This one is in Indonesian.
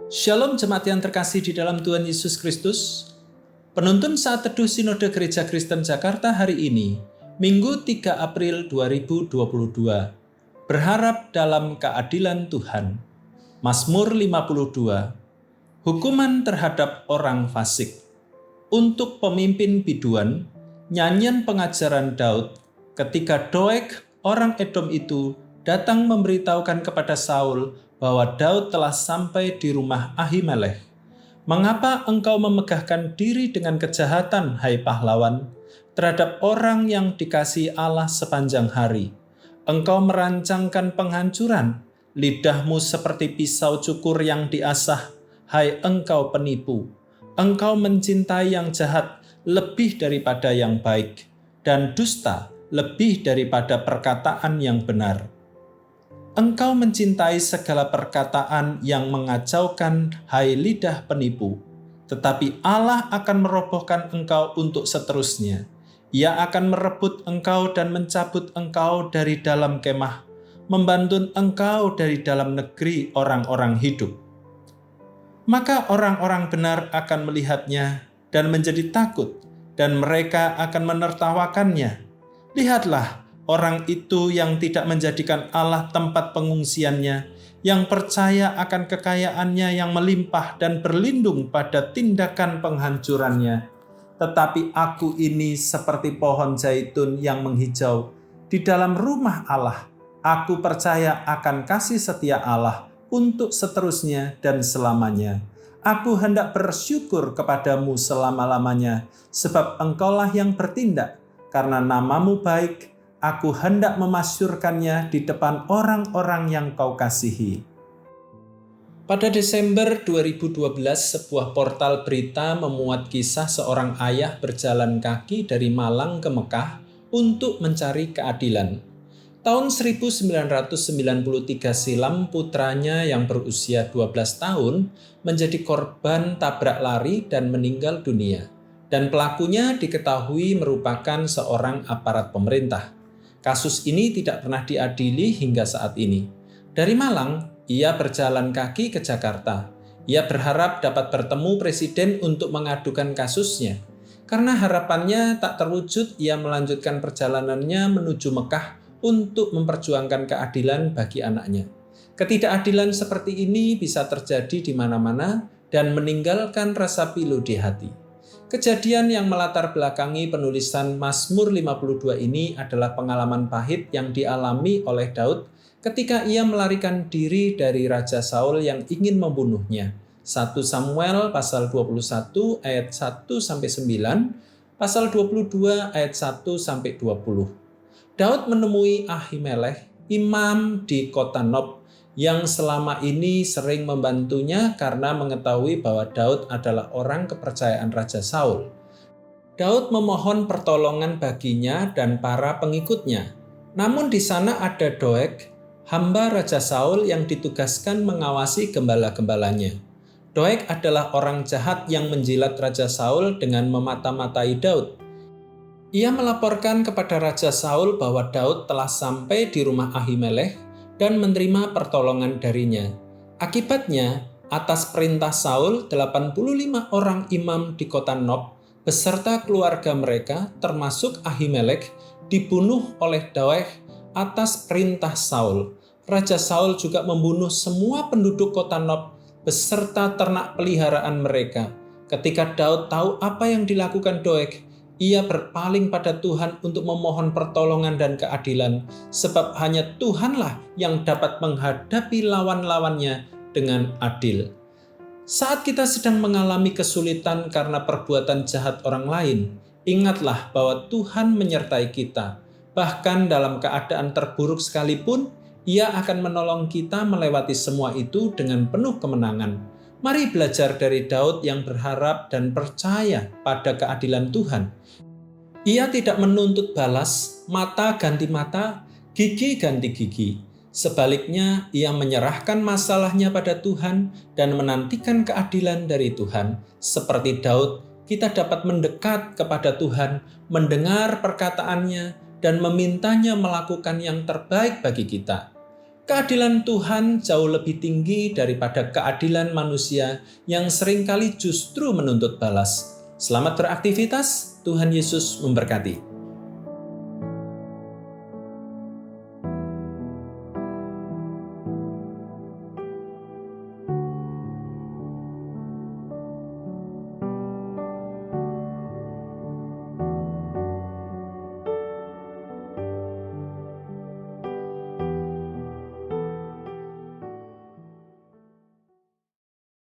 Shalom jemaat yang terkasih di dalam Tuhan Yesus Kristus. Penuntun saat teduh Sinode Gereja Kristen Jakarta hari ini, Minggu 3 April 2022. Berharap dalam keadilan Tuhan. Mazmur 52. Hukuman terhadap orang fasik. Untuk pemimpin biduan, nyanyian pengajaran Daud ketika Doeg, orang Edom itu, datang memberitahukan kepada Saul bahwa Daud telah sampai di rumah Ahimelech. Mengapa engkau memegahkan diri dengan kejahatan, hai pahlawan, terhadap orang yang dikasihi Allah sepanjang hari? Engkau merancangkan penghancuran, lidahmu seperti pisau cukur yang diasah, hai engkau penipu. Engkau mencintai yang jahat lebih daripada yang baik, dan dusta lebih daripada perkataan yang benar. Engkau mencintai segala perkataan yang mengacaukan, hai lidah penipu. Tetapi Allah akan merobohkan engkau untuk seterusnya. Ia akan merebut engkau dan mencabut engkau dari dalam kemah, membantun engkau dari dalam negeri orang-orang hidup. Maka orang-orang benar akan melihatnya dan menjadi takut, dan mereka akan menertawakannya. Lihatlah, orang itu yang tidak menjadikan Allah tempat pengungsiannya, yang percaya akan kekayaannya yang melimpah dan berlindung pada tindakan penghancurannya. Tetapi aku ini seperti pohon zaitun yang menghijau di dalam rumah Allah. Aku percaya akan kasih setia Allah untuk seterusnya dan selamanya. Aku hendak bersyukur kepadamu selama-lamanya, sebab engkaulah yang bertindak, karena namamu baik. Aku hendak memasyurkannya di depan orang-orang yang kau kasihi. Pada Desember 2012, sebuah portal berita memuat kisah seorang ayah berjalan kaki dari Malang ke Mekah untuk mencari keadilan. Tahun 1993 silam, putranya yang berusia 12 tahun menjadi korban tabrak lari dan meninggal dunia. Dan pelakunya diketahui merupakan seorang aparat pemerintah. Kasus ini tidak pernah diadili hingga saat ini. Dari Malang, ia berjalan kaki ke Jakarta. Ia berharap dapat bertemu presiden untuk mengadukan kasusnya. Karena harapannya tak terwujud, ia melanjutkan perjalanannya menuju Mekah untuk memperjuangkan keadilan bagi anaknya. Ketidakadilan seperti ini bisa terjadi di mana-mana dan meninggalkan rasa pilu di hati. Kejadian yang melatar belakangi penulisan Mazmur 52 ini adalah pengalaman pahit yang dialami oleh Daud ketika ia melarikan diri dari Raja Saul yang ingin membunuhnya. 1 Samuel pasal 21 ayat 1-9, pasal 22 ayat 1-20. Daud menemui Ahimelech, imam di kota Nob, yang selama ini sering membantunya karena mengetahui bahwa Daud adalah orang kepercayaan Raja Saul. Daud memohon pertolongan baginya dan para pengikutnya. Namun di sana ada Doeg, hamba Raja Saul yang ditugaskan mengawasi gembala-gembalanya. Doeg adalah orang jahat yang menjilat Raja Saul dengan memata-matai Daud. Ia melaporkan kepada Raja Saul bahwa Daud telah sampai di rumah Ahimelech dan menerima pertolongan darinya. Akibatnya, atas perintah Saul, 85 orang imam di kota Nob beserta keluarga mereka, termasuk Ahimelech, dibunuh oleh Doeg atas perintah Saul. Raja Saul juga membunuh semua penduduk kota Nob beserta ternak peliharaan mereka. Ketika Daud tahu apa yang dilakukan Doeg, ia berpaling pada Tuhan untuk memohon pertolongan dan keadilan, sebab hanya Tuhanlah yang dapat menghadapi lawan-lawannya dengan adil. Saat kita sedang mengalami kesulitan karena perbuatan jahat orang lain, ingatlah bahwa Tuhan menyertai kita. Bahkan dalam keadaan terburuk sekalipun, Ia akan menolong kita melewati semua itu dengan penuh kemenangan. Mari belajar dari Daud yang berharap dan percaya pada keadilan Tuhan. Ia tidak menuntut balas, mata ganti mata, gigi ganti gigi. Sebaliknya, ia menyerahkan masalahnya pada Tuhan dan menantikan keadilan dari Tuhan. Seperti Daud, kita dapat mendekat kepada Tuhan, mendengar perkataannya, dan memintanya melakukan yang terbaik bagi kita. Keadilan Tuhan jauh lebih tinggi daripada keadilan manusia yang seringkali justru menuntut balas. Selamat beraktivitas, Tuhan Yesus memberkati.